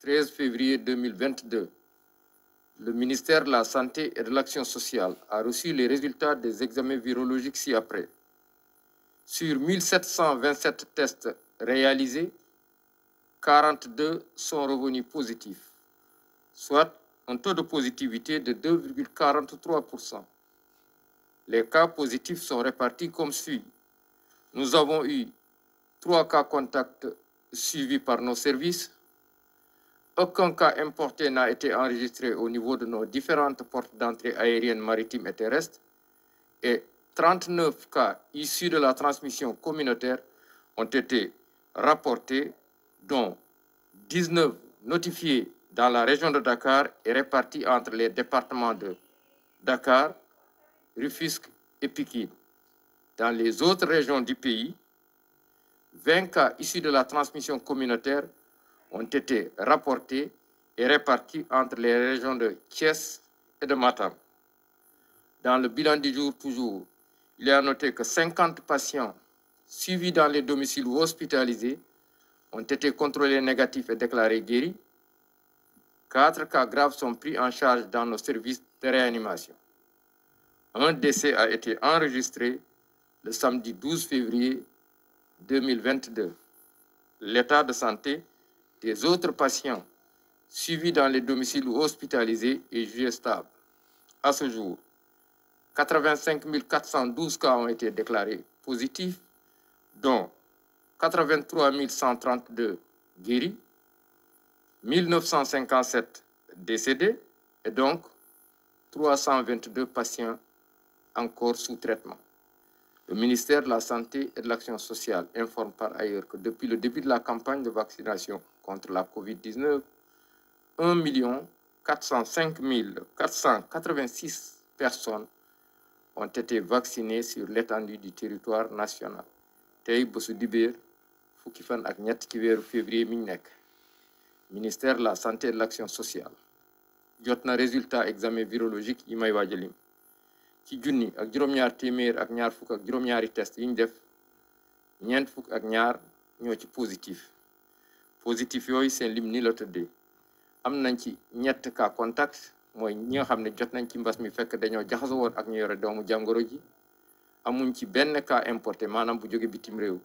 13 février 2022, le ministère de la Santé et de l'Action sociale a reçu les résultats des examens virologiques ci-après. Sur 1727 tests réalisés, 42 sont revenus positifs, soit un taux de positivité de 2,43%. Les cas positifs sont répartis comme suit. Nous avons eu 3 cas contacts suivis par nos services. Aucun cas importé n'a été enregistré au niveau de nos différentes portes d'entrée aériennes, maritimes et terrestres. Et 39 cas issus de la transmission communautaire ont été rapportés, dont 19 notifiés dans la région de Dakar et répartis entre les départements de Dakar, Rufisque et Pikine. Dans les autres régions du pays, 20 cas issus de la transmission communautaire ont été rapportés et répartis entre les régions de Thiès et de Matam. Dans le bilan du jour, toujours, il est à noter que 50 patients suivis dans les domiciles ou hospitalisés ont été contrôlés négatifs et déclarés guéris. 4 cas graves sont pris en charge dans nos services de réanimation. Un décès a été enregistré le samedi 12 février 2022. L'état de santé des autres patients suivis dans les domiciles ou hospitalisés est jugé stable. À ce jour, 85 412 cas ont été déclarés positifs, dont 83 132 guéris, 1957 décédés et donc 322 patients encore sous traitement. Le ministère de la Santé et de l'Action sociale informe par ailleurs que depuis le début de la campagne de vaccination contre la COVID-19, 1 405 486 personnes ont été vaccinées sur l'étendue du territoire national. tey bésu dibéer fukki fan ak ñett ci weeru février mi ñu nekk ministère de la Santé et de l'Action sociale jot na résultat examen virologique yi may waaj a lim ci junni ak juróom-ñaar téeméer ak ñaar fukk ak juróom-ñaari test yi ñu def ñeent fukk ak ñaar ñoo ci positif yooyu seen lim ni la tëddee am nañ ci ñett cas contact mooy ñi nga xam ne jot nañ ci mbas mi fekk dañoo jaxasoo woon ak ñu yore doomu jàngoro ji amuñ ci benn cas importé maanaam bu jóge bitim réew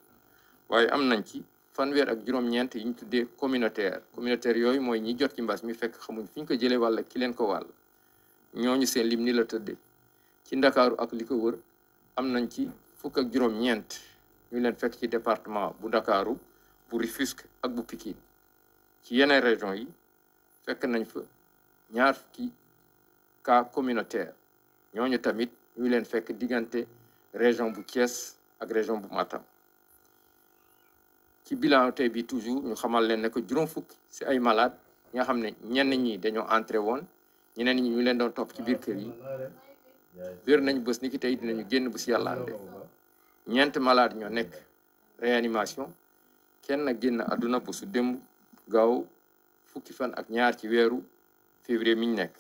waaye am nañ ci fanweer ak juróom-ñeent yi ñu tuddee communautaire yooyu mooy ñi jot ci mbas mi fekk xamuñ fi ñu ko jëlee walla ki leen ko wàll ñooñu seen lim ni la tëddee ci ndakaaru ak li ko wër am nañ ci fukk ak juróom-ñeent ñu leen fekk ci département bu ndakaaru bu Rufisque ak bu Pikine ci yeneen région yi fekk nañ fa ñaar fukki cas communautaire ñooñu tamit ñu leen fekk diggante région bu Thiès ak région bu Matam ci bilan tey bi toujours ñu xamal leen ne que juróom fukk ci ay malade nga xam ne ñenn ñi dañoo entré woon ñeneen ñi ñu leen doon topp ci biir kër yi wér nañ bés ni ki tey dinañu génn bu ci yàlla ande ñeent malade ñoo nekk réanimation kenn génn àdduna bu su démb gaaw fukki fan ak ñaar ci weeru février mi ñu nekk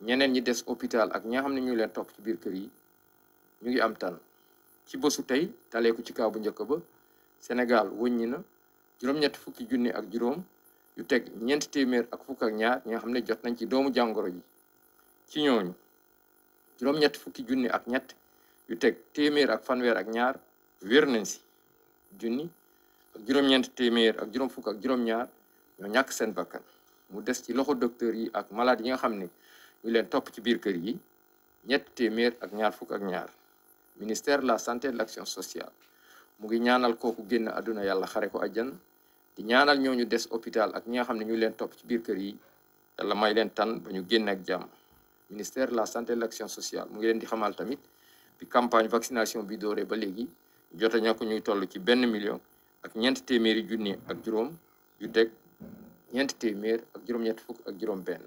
ñeneen ñi des hôpital ak ñi nga xam ne ñu leen topp ci biir kër yi ñu ngi am tan ci bésu tey dalee ko ci kaw bu njëkk ba Sénégal wëññi na juróom-ñetti fukki junni ak juróom yu teg ñeenti téeméer ak fukk ak ñaar ñi nga xam ne jot nañ ci doomu jàngoro ji ci ñooñu juróom-ñetti fukki junni ak ñett yu teg téeméer ak fanweer ak ñaar wér nañ si junni ak juróom-ñeenti téeméer ak juróom fukk ak juróom-ñaar ñoo ñàkk seen bakkan mu des ci loxo docteur yi ak malade yi nga xam ne ñu leen topp ci biir kër yi ñett téeméer ak ñaar fukk ak ñaar ministère de la Santé et de l'Action sociale mu ngi ñaanal kooku génn àdduna yàlla xare ko àjjana di ñaanal ñooñu des hôpital ak ñi nga xam ne ñu leen topp ci biir kër yi yàlla may leen tan ba ñu génn ak jàmm ministère de la Santé et de l'Action sociale mu ngi leen di xamal tamit bi campagne vaccination bi dooree ba léegi jotañoo ko ñuy toll ci 1 million ak ñeent téeméeri junni ak juróom yu teg ñeent téeméer ak juróom-ñett fukk ak juróom benn